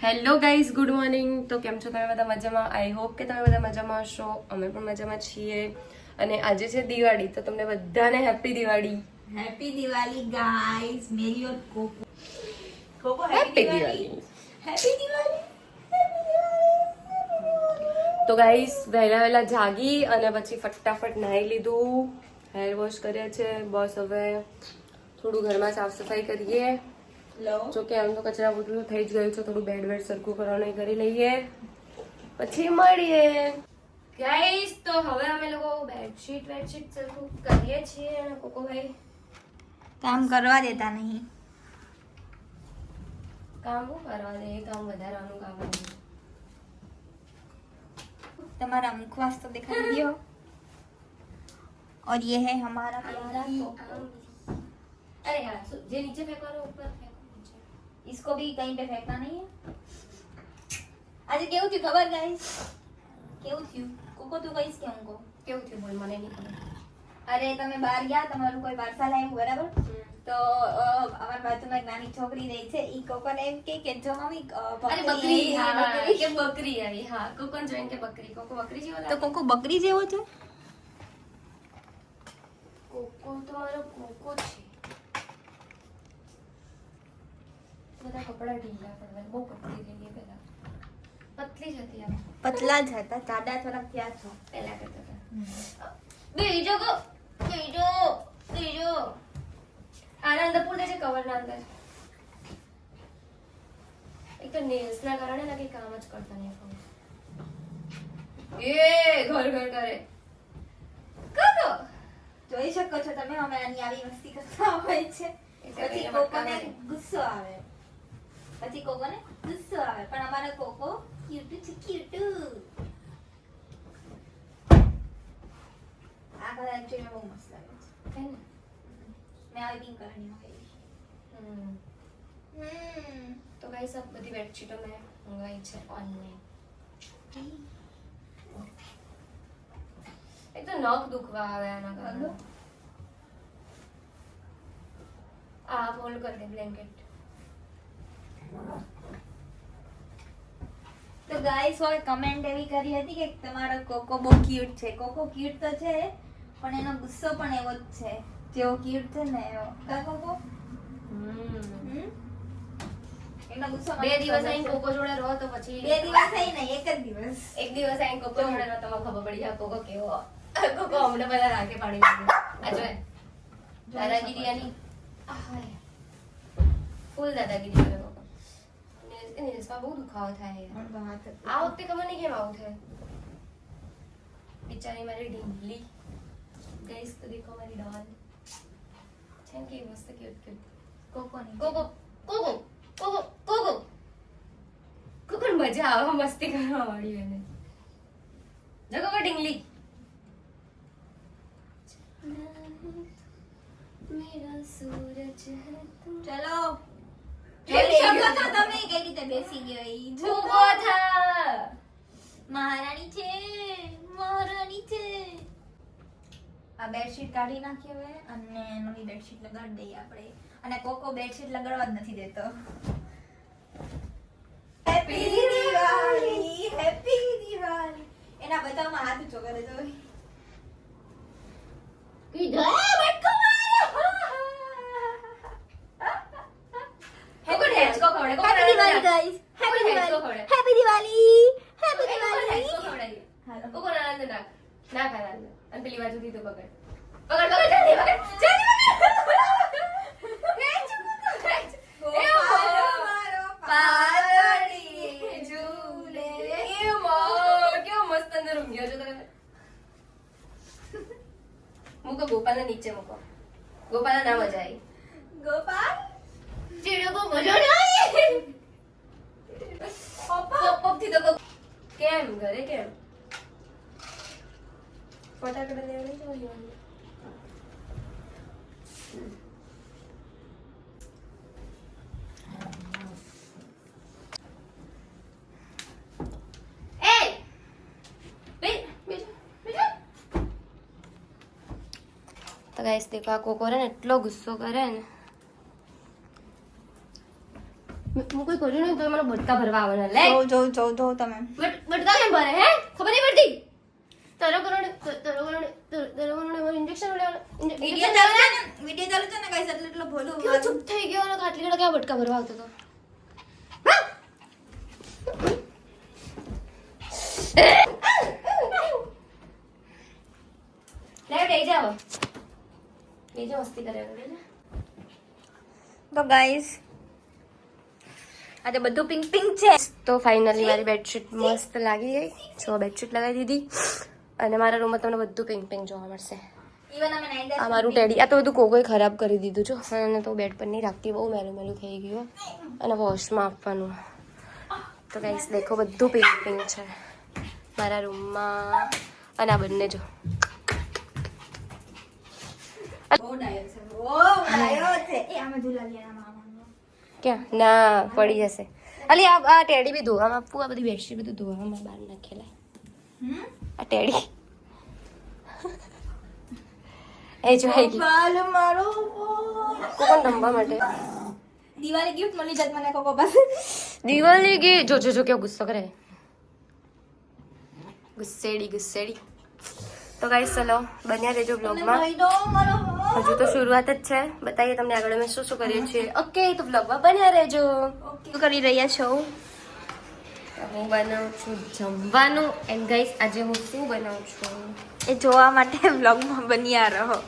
Hello guys, good morning. તો કેમ છો તમે બધા? મજામાં? આઈ હોપ કે તમે બધા મજામાં હશો. અમે પણ મજામાં છીએ. અને આજે છે દિવાળી, તો તમને બધાને happy Diwali. Happy Diwali guys, मेरी और Coco Coco happy Diwali. Happy Diwali. તો ગાઈઝ વહેલા વહેલા જાગી અને પછી ફટાફટ નાહી લીધું, હેર વોશ કર્યા છે. બસ હવે થોડું ઘરમાં સાફ સફાઈ કરીએ. लो જો કે આમ તો કચરા પોતું થઈ જ ગયું છે, થોડું બેડ વેડ સરખું કરવાનું કરી લઈએ, પછી મળીએ. ગાઈસ તો હવે અમે લોકો બેડશીટ સરખું કરીએ છીએ. અને કોકોભાઈ काम करवा देता नहीं। કામ શું કરવા દે? એ કામ વધારવાનું કામ નહીં. तुम्हारा मुखवास तो दिखा दियो। और ये है हमारा प्यारा कोको। अरे यार જે નીચે ફેંકવાનો ઉપર ફેંકો. इसको भी कहीं पे फेंकना नहीं है। आज केवु थी खबर गाइस, केवु थी कोको तू कहीस के हमको કેવું થયું બોલ, મને નહીં ખબર. अरे તમે બહાર ગયા, તમારું કોઈ પાર્સલ આવ્યું બરાબર, તો અમાર બાજુમાં એક નાની છોકરી રહી છે, ઈ કોકોને એમ કે જો મમ્મી અરે બકરી, હા કે બકરી આવી. હા કોકોન જોઈને કે બકરી. કોકો બકરી જેવો તો લાગે. કોકો બકરી જેવો છે। કોકો તો મારો કોકો છે. બધા કપડા ઢીલા પડવા, બહુ પતલી થઈ ગઈ. પહેલા પતલી જ હતી, આમ પતલા જ હતા, જાડા થોડાક થયા છો। પહેલા કરતા હતા. બીજો આના અંદર પૂર છે, કવર ના અંદર. એક તો નેલ્સ ના કારણે ના કઈ કામ જ કરતા નહીં. એ ઘર ઘર કરે કરો. જોઈ શકો છો તમે, અમે આની આવી મસ્તી કરતા હોય છે, પછી કોકોને ગુસ્સો આવે, પણ અમારો કોકો ક્યુટ છે, ક્યુટ। આ કલર એકચ્યુઅલી બહુ મસ્ત લાગે છે, હે ને? મેં આવી પિંક કલરની મંગાવી છે। તો ગાઈસ આ બધી બેડશીટો મેં મંગાવી છે ઓનલાઈન. એક તો નખ દુખવા આવે આના કારણે. આ ફોલ્ડ કરી દે બ્લેન્કેટ. તો ગાઈસ હવે કમેન્ટ એવી કરી હતી કે તમારો કોકો બહુ ક્યુટ છે। કોકો ક્યુટ તો છે, પણ એનો ગુસ્સો પણ એવો જ છે, જેવો ક્યુટ છે ને એવો। કા કોકો? એનો ગુસ્સો બે દિવસ આઈને કોકો જોડે રહો તો પછી 2 દિવસ થઈ નહીં, એક જ દિવસ। એક દિવસ આઈને કોકો જોડે રહો તો ખબર પડી જાય કોકો કેવો. કોકો અમને બધા રાખે પાડી દીધું. આ જો દાદાગીરી આની ફૂલ દાદાગીરી કરે કોકો. નેલ્સમાં બહુ દુખાવો થાય યાર. આ વખતે ખબર નહીં કેમ આવું થાય. બિચારી મારી ઢીંગલી. ગાઈસ તો દેખો મારી ડોલ છે કે મસ્ત ક્યુટ ક્યુટ. કોકો નહીં, Coco Coco Coco Coco Coco મજા આવે મસ્તી કરવા વાળી એને. જો કોકો ઢીંગલી. મેરા સૂરજ હે તું. ચલો જોઈ શકો છો તમે કઈ રીતે બેસી ગયો ઈ જો। ઊભો થા. મહારાણી છે, મહારાણી છે। આ બેડશીટ કાઢી નાખી હવે અને નવી બેડશીટ લગાડી દઈએ આપણે। અને કોકો બેડશીટ લગાડવા જ નથી દેતો। Happy Diwali, happy Diwali. એના બધામાં હાથ ઊંચો કરે જો। કીધો બટકો માર્યો. કોકો હેચકો ખવડે. કોકો happy Diwali guys, happy Diwali, happy Diwali, happy Diwali. Happy કોકો નાના નાખ નાખ આનંદ. અને પેલી બાજુથી તો પકડ પકડ પકડ જલ્દી પકડ જલ્દી. મારો પારણી ઝૂલે। કેવો મસ્ત અંદર ઊંઘ્યો છો તમે. મૂકો ગોપાલને નીચે મૂકો. ગોપાલના નામ જ આવી. ગોપાલ ચીડકો મજો નહીં. પપ્પથી તો કેમ ઘરે કેમ ફટાકડા લેવા નહીં જવાનું. તો ગાઈસ દેખો આ કોકો રે ને એટલો ગુસ્સો કરે ને. મૂકો કોઈ કર્યું નહીં તો મને બટકા ભરવા આવવાના લે જો તમે બટકા કેમ ભરે હે ખબર નહીં પડતી તારો કરોડ ઇન્જેક્શન વિડિયો ચાલુ છે ને ગાઈસ એટલે ભોલું કેવો ચૂપ થઈ ગયો અને ખાટલી કડા કેવા બટકા ભરવા આવતો હતો લે બેસી જાવ મસ્તી કરે તો ગાઈસ આજે બધું પિંક પિંક છે. તો ફાઇનલી મારી બેડશીટ મસ્ત લાગી ગઈ જો બેડશીટ લગાવી દીધી અને મારા રૂમમાં તમને બધું પિંક પિંક જોવા મળશે. ઈવન અમે નાઈ આ મારું ટેડી આ તો બધું કોકોએ ખરાબ કરી દીધું છો અને તો બેડ પર નહીં રાખતી બહુ મેલું મેલું થઈ ગયું અને વોશમાં આપવાનું. તો ગાઈસ દેખો બધું પિંક પિંક છે મારા રૂમમાં અને આ બંને જો બહુ ડાયો છે એ આમાં ઝુલા લેના મામાનો ક્યાં ના પડી જશે અલી આ ટેડી બી ધોવામાં આપવું આ બધી બેડશીટ બધું ધોવામાં બહાર નાખેલા આ ટેડી એ જો બાલ મારો કોણ રમવા માટે દિવાળી ગિફ્ટ મળી જાત મને કોકો પાસે દિવાળી ગઈ જો જો જો કેવો ગુસ્સો કરે ગુસ્સેડી તો ગાઈસ ચલો બન્યા રહેજો બ્લોગમાં હજુ તો શરૂઆત જ છે બતાવીએ તમને આગળ અમે શું શું કરીએ છીએ ઓકે તો બ્લોગમાં બન્યા રહેજો. શું કરી રહ્યા છો? હું બનાવું છું જમવાનું એન્ડ ગાઈસ આજે હું શું બનાવું છું એ જોવા માટે વ્લોગમાં બન્યા રહો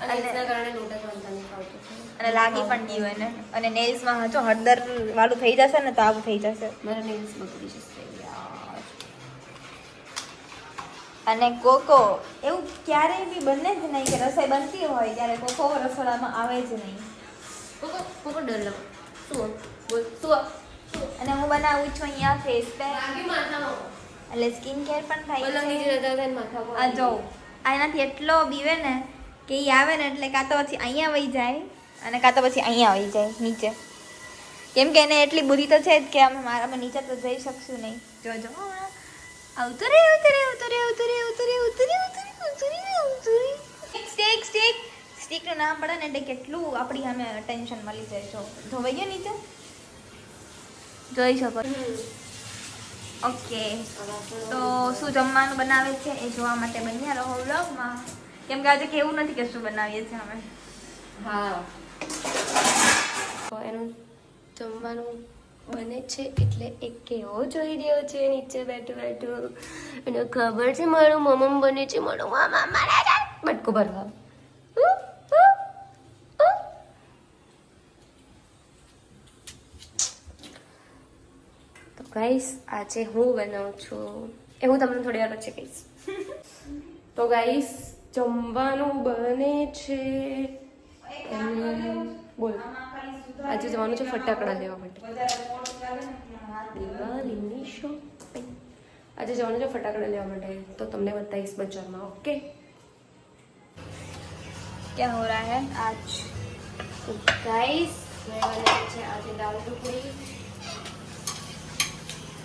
અને એના કારણે લોટા બનતા નહીં આવતું અને લાગી પણ દીવાને અને નેલ્સમાં જો હળદર વાળું થઈ જશે ને તો આવું થઈ જશે મારા નેલ્સ બગડી જશે યાર. અને કોકો એવું ક્યારેય બી બને જ નહીં કે રસોઈ બનતી હોય ત્યારે કોકો રસોડામાં આવે જ નહીં. કોકો ડર લાગે શું બોલ શું અને હું બનાવું છું અહીંયા ફેસ પેક લાગી માથામાં એટલે સ્કિન કેર પણ થાય પલંગ નીચે છે. રહેતા હતા ને માથામાં આ જો આ એનાથી એટલો બીવે ને કે એ આવે ને એટલે કાં તો પછી અહીંયા વહી જાય અને કાં તો પછી અહીંયા વહી જાય નીચે કેમ કે એને એટલી બુદ્ધિ તો છે જ કે અમે નીચે તો જઈ શકશું નહીં. જોજો સ્ટીકનું નામ પડે ને એટલે કેટલું આપણી સામે ટેન્શન મળી જાય. જો ધોવાઈ ગયો નીચે જોઈ શકો. ઓકે તો શું જમવાનું બનાવે છે એ જોવા માટે બન્યા રહો વ્લોગમાં કેમ કે આજે કેવું નથી કે શું બનાવીએ છીએ અમે. હા તો એનું જમવાનું બને છે એટલે એક કેવો જોઈ રહ્યો છે નીચે બેઠું એને ખબર છે મારું મમ્મ બને છે મારું મામા મારા બટકું ભરવા. તો ગાઈસ આજે હું બનાવું છું એ હું તમને થોડી વાર પછી કહીશ. તો ગાઈસ જમવાનું બને છે અને બોલ આજે જવાનું છે ફટાકડા લેવા માટે દિવાળીની શોપિંગ આજે જવાનું છે ફટાકડા લેવા માટે તો તમને બતાવીશ બજારમાં. ઓકે क्या हो रहा है आज? તો ગાઈસ મેં બનાવી છે આજે દાળ ઢોકળી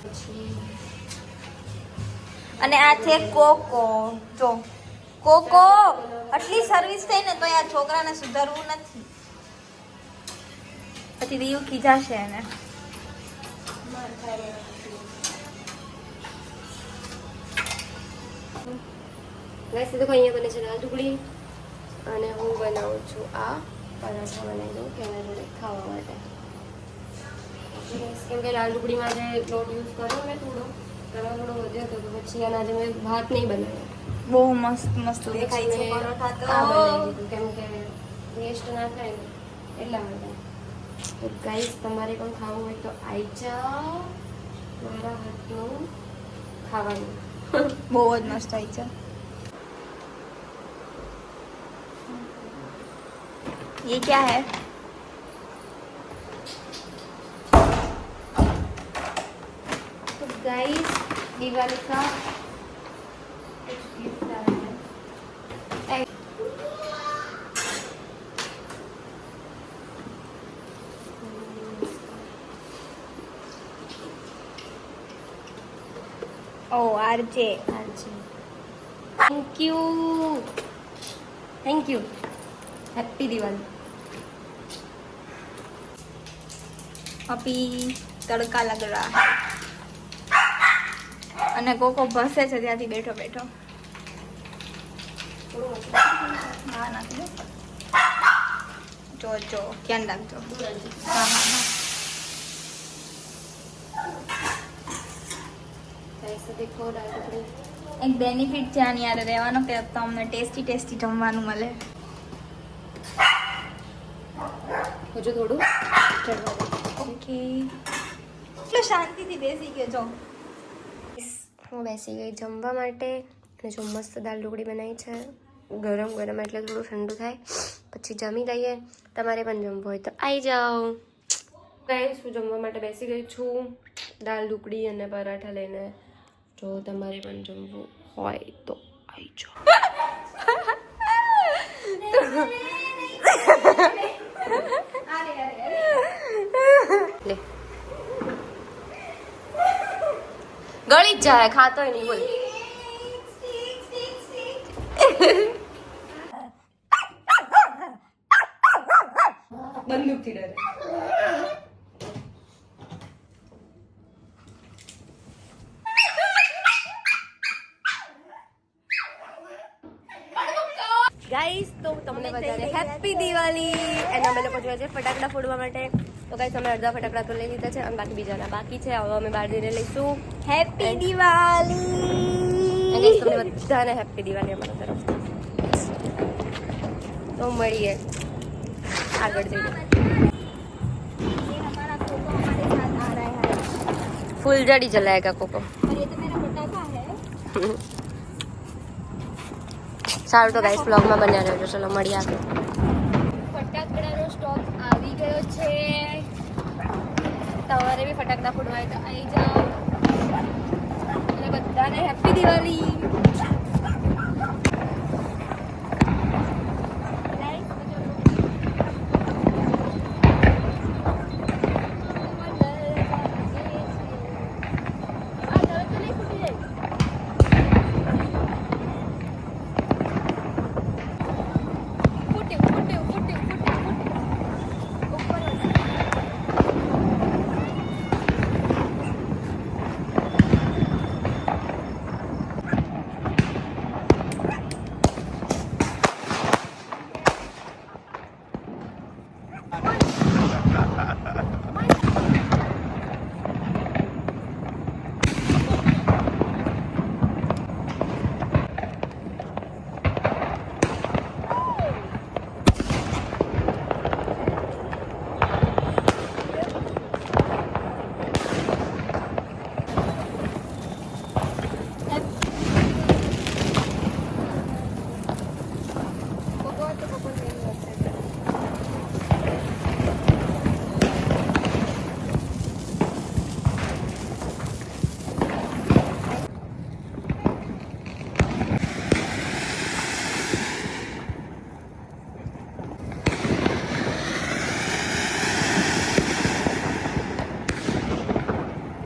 પછી અને આ છે કોકો. જો કોકો આટલી સર્વિસ થઈ ને તો આ છોકરાને સુધારવું નથી પછી દીવ ખીજાશે એને. ગાઈસ તો અહીંયા બને છે દાળ ઢોકળી અને હું બનાવું છું આ પરાઠા બનાવી દઉં કે એના જોડે ખાવા માટે. કેમ કે દાળ ઢોકળીમાં જે લોટ યુઝ કર્યો મેં થોડો વધ્યો હતો તો પછી એના આજે મેં ભાત નહીં બનાવ્યો. બહુ મસ્ત મસ્ત દેખાય છે પરોઠા તો. આ બનાવી દીધું કેમ કે વેસ્ટ ના થાય ને એટલા માટે. તો ગાઈસ તમારે પણ ખાવું હોય તો આવી જાઓ મારા હાથનું ખાવાનું. બહુ જ મસ્ત થાય છે. ये क्या है? तो गाइस दिवाली का कुछ गिफ्ट आया है. Oh, RJ. Thank you happy Diwali. अभी તડકા લગ રહા અને કોકો ભસે છે ત્યાંથી બેઠો બેઠો. હા નાખી દો. જો ધ્યાન રાખજો. હા હા હા. દેખો દાળ ઢોકળી. એક બેનિફિટ છે આની યાર રહેવાનો કે તમને ટેસ્ટી ટેસ્ટી જમવાનું મળે. હજુ થોડું ચડવા દે. ઓકે એટલું શાંતિથી બેસી ગયો જો. હું બેસી ગઈ જમવા માટે અને જો મસ્ત દાળ ઢોકળી બનાવી છે. ગરમ ગરમ એટલે થોડું ઠંડુ થાય પછી જમી લઈએ. તમારે પણ જમવું હોય તો આવી જાઓ. ગાઈસ હું જમવા માટે બેસી ગઈ છું. દાળ ઢોકળી અને પરાઠા લઈને. જો તમારે પણ જમવું હોય તો આવી જાઓ. લે ગળી જ જાય ખાતો નહીં બોલ. બંદૂકથી ડરે. ગાઈસ તો તમને બધાને હેપી દિવાળી. એના અમે લોકો જોઈએ છે ફટાકડા ફોડવા માટે. તો ગાઈસ અમે અડધા ફટાકડા તો લઈ લીધા છે અને બાકી બીજાના બાકી છે. હવે અમે બહાર જઈને લઈશું. હેપી દિવાળી. અને તમને બધાને હેપી દિવાળી અમારા તરફથી. તો મળીએ આગળ જઈને. फुलझड़ी जलाएगा कोको. સારું તો ગાઈસ વ્લોગમાં બન્યા રહેજો. ચલો મળીએ આગળ. ફટાકડાનો સ્ટોક આવી ગયો છે. તમારે બી ફટાકડા ફોડવા હોય તો આવી જાઓ. અને બધાને હેપી દિવાળી.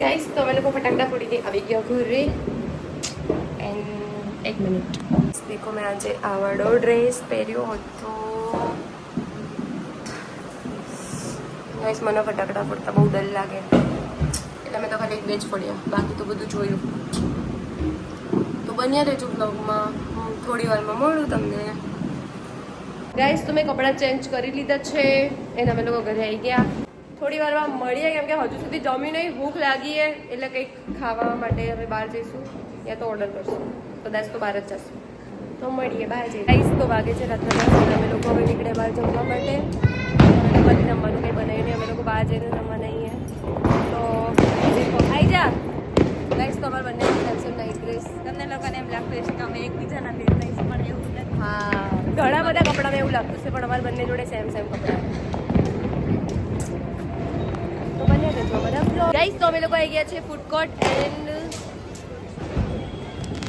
ગાઈસ તો અમે લોકો ફટાકડા ફોડીને આવી ગયા ઘરે. એન્ડ એક મિનિટ દેખો મેં આજે આવડો ડ્રેસ પહેર્યો હતો. ગાઈસ મને ફટાકડા ફોડતા બહુ ડર લાગે એટલે મેં તો ખાલી એક બે જ ફોડ્યા. બાકી તો બધું જોયું. તો બન્યા રહેજો બ્લોગમાં. હું થોડી વારમાં મળું તમને. ગાઈસ તો મેં કપડાં ચેન્જ કરી લીધા છે. એને અમે લોકો ઘરે આવી ગયા. થોડી વારમાં મળીએ કેમ કે હજુ સુધી જમી નહીં. ભૂખ લાગી છે એટલે કંઈક ખાવા માટે અમે બહાર જઈશું યા તો ઓર્ડર કરશું. કદાચ તો બહાર જ જશું. તો મળીએ બહાર જઈએ. ગાઈસ તો વાગે છે રાતના 10. અમે લોકો હવે નીકળે બહાર જમવા માટે. પછી જમવાનું કંઈ બનાવીને અમે લોકો બહાર જઈને જમવા નહીં. તો આવી જા. ગાઈસ તો અમારે બંને સેમ નાઇટ ડ્રેસ. તમને લોકોને એમ લાગતું હશે કે અમે એકબીજાના પહેરતા હશું પણ એવું નથી. હા ઘણા બધા કપડામાં એવું લાગતું છે પણ અમારે બંને જોડે સેમ કપડાં. ગાઈસ તો અમે લોકો આવી ગયા છે ફૂડ કોર્ટ એન્ડ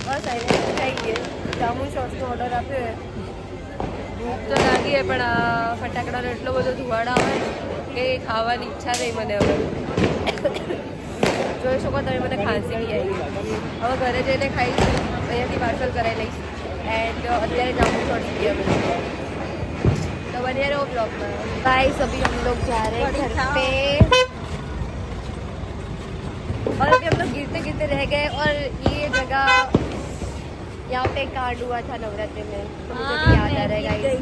બસ આવીને ખાઈ ગયા. જામુન શોર્ટ્સનો ઓર્ડર આપ્યો. ભૂખ તો લાગી પણ આ ફટાકડાનો એટલો બધો ધુવાડો આવે કે ખાવાની ઈચ્છા નહીં મને. હવે જોઈ શકો તમે મને ખાંસી બી આવી. હવે ઘરે જઈને ખાઈશું. અહીંયાથી પાર્સલ કરાવી લઈશ. એન્ડ અત્યારે જામુન શોર્ટ્સ ગયા અમે તો બને રહો બ્લોગમાં. ગાઈસ અભી हम लोग जा रहे हैं घर पे. और अभी हम लोग गिरते गिरते रह गए और ये जगह यहाँ पे कांड हुआ था नवरात्रि में, तो मुझे भी याद आ रहा है गाइस।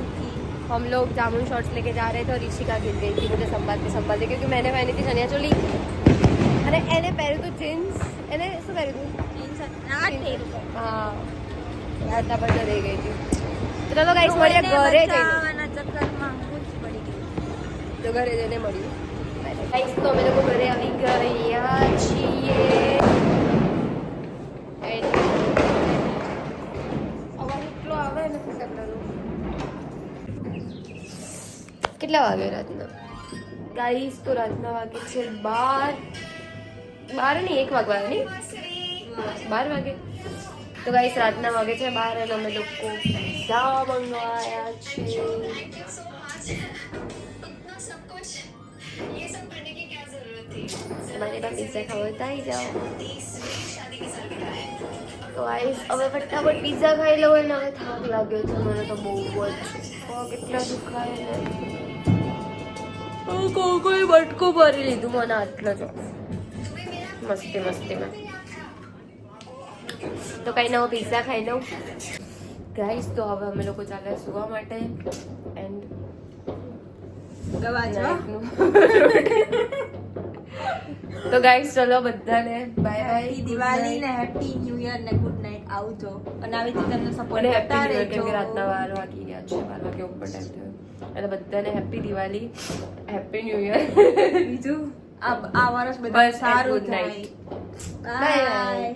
हम लोग जामुन शॉर्ट्स लेके जा रहे थे और ऋषिका गिर गई थी मुझे संभालते क्योंकि मैंने पहनी थी चनिया चोली अरे एने पहरे तो जीन्स एने શું પહેર્યું હતું હા યાદ પર રહી ગઈ હતી તો ચલો ગાઈસ મળીએ ઘરે જઈને ચક્કરમાં હું જ પડી ગઈ તો ઘરે જઈને મળીએ ગાઈસ તો અમે લોકો ઘરે આવી ગયા છીએ અવાજ એટલો આવે ને ફટાકડાનો કેટલા વાગે રાતના ગાઈસ તો રાતના વાગે છે 12 નહીં 1 વાગવા નહીં 12 વાગે તો ગાઈસ રાતના વાગે છે 12 અને અમે લોકો પિઝા મંગાવ્યા છે તમારે પણ પિઝા ખાવો હોય તો આવી જાઓ તો ગાઈસ હવે ફટાફટ પિઝા ખાઈ લઉં અને હવે થાક લાગ્યો છે મને તો બહુ જ કેટલા દુખાય ને કોઈ બટકો ભરી લીધું મને આટલો જ મસ્તીમાં તો કઈ ના હું પિઝા ખાઈ લઉં ગાઈસ તો હવે અમે લોકો ચાલે સુવા માટે એન્ડ તો ગાઈસ ચલો બધાને બાય બાય દિવાળી ને હેપી ન્યુ યર ને ગુડ નાઇટ આવજો અને આવી રીતે તમને સપોર્ટ મને કરતા હેપી રહેજો કે રાતના 12 વાગી ગયા છે 12 વાગે ઉપર ટાઈમ થયો અને બધાને happy Diwali happy new year બીજું આ વર્ષ બધા બસ સારું good night. થાય બાય